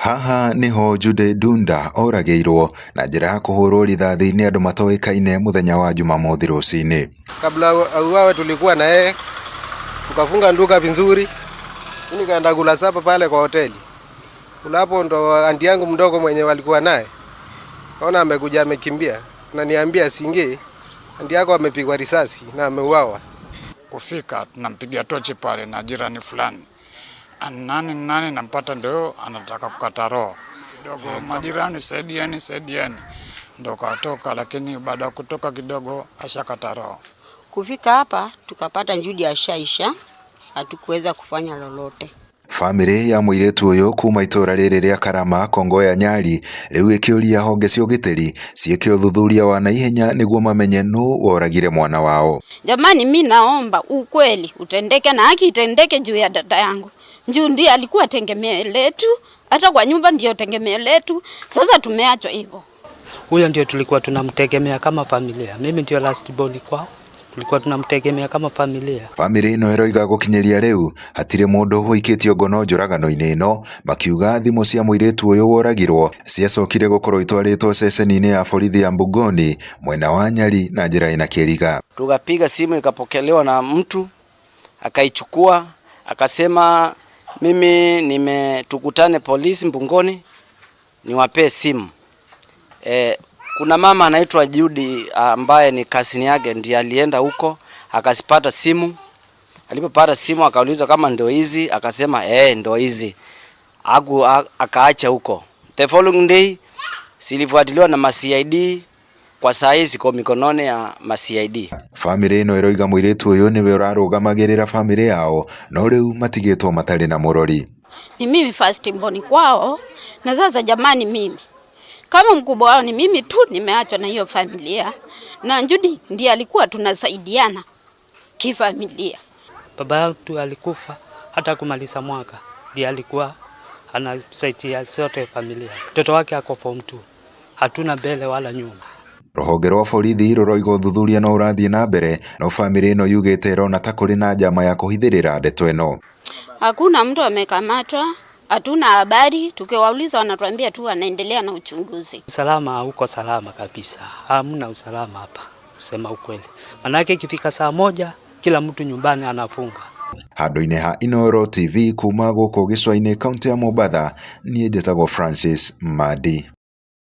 Haha niho Jude Ndunda orageirwo na njira ya kuhurwo rithathi ni andu matoikaine muthenya wa Jumamothi rucini. Kabla auawe tulikuwa na yeye, tukafunga nduka vizuri. Nikaenda kula sapa pale kwa hoteli. Hapo ndo anti yangu mdogo mwenye walikuwa naye. Kaona amekuja amekimbia. Ananiambia singe, anti yako amepigwa risasi na ameuawa. Kufika tunampigia tochi pale na jirani fulani. Nani nampata ndio anataka kukata roho. Kidogo majirani saidiani. Ndio katoka, lakini baada ya kutoka kidogo ashakata roho. Kufika hapa tukapata Judy ashaisha, hatukuweza kufanya lolote. Family ya muiretu uyu kuma itura riri ria Karama Kongo ya Nyali riu ikiuria honge cia ugitiri cieke uthuthuria wa naihenya niguo mamenye nu woragire mwana wao. Jamani, mimi naomba ukweli utendeke na haki itendeke juu ya dada yangu. Juu ndiye alikuwa tegemeo letu, hata kwa nyumba ndio tegemeo letu. Sasa tumeachwa hivyo. Huyo ndio tulikuwa tunamtegemea kama familia. Mimi ndio last born kwao. Tulikuwa tunamtegemea kama familia. Family ino iroiga gukinyeria riu hatire mundu huikitio ngono njuragano-ini ino, makiuga thimu cia muiretu uyu woragirwo ciacokire gukorwo itwaritwo ceceni-ini ya borithi ya Mbugoni mwena wa Nyali na njira ina kiriga. Tukapiga simu ikapokelewa na mtu akaichukua akasema mimi tukutane polisi Mbugoni niwape simu. Kuna mama anaitwa Judy ambaye ni kasini yake, ndiye alienda huko akasipata simu. Alipopata simu akaulizwa kama ndio hizi, akasema ndio hizi. Akaacha huko. The following day silifuatiliwa na CID, kwa saa hizi kwa mikononi ya CID. Family ino iroiga muiretu uyu niwe urarũgamagĩrĩra family yao, no riu matigĩtwo matari na mũrori. Ni mimi first born kwao, na sasa jamani, mimi kama mkubwa wao ni mimi tu nimeachwa na hiyo familia. Na Judy ndiye alikuwa tunasaidiana kifamilia. Baba yangu alikufa hata kumaliza mwaka. Ndiye alikuwa anasaidia sote familia. Mtoto wake ako form 2. Hatuna mbele wala nyuma. Ruhonge rwa borithi ruroiga uthuthuria no urathie na mbere, no family ino yugite rona ta kuri na njama ya kuhithirira ndeto ino. Hakuna mtu amekamatwa. Hatuna habari, tukiwauliza wanatuambia tu wanaendelea na uchunguzi. Usalama uko salama kabisa. Hamna usalama hapa, kusema ukweli. Manake ikifika saa 1 kila mtu nyumbani anafunga. Handu-ini ha Inooro TV kuma guku gicua-ini kaunti ya Mombatha, nie njĩtagwo Francis Madi.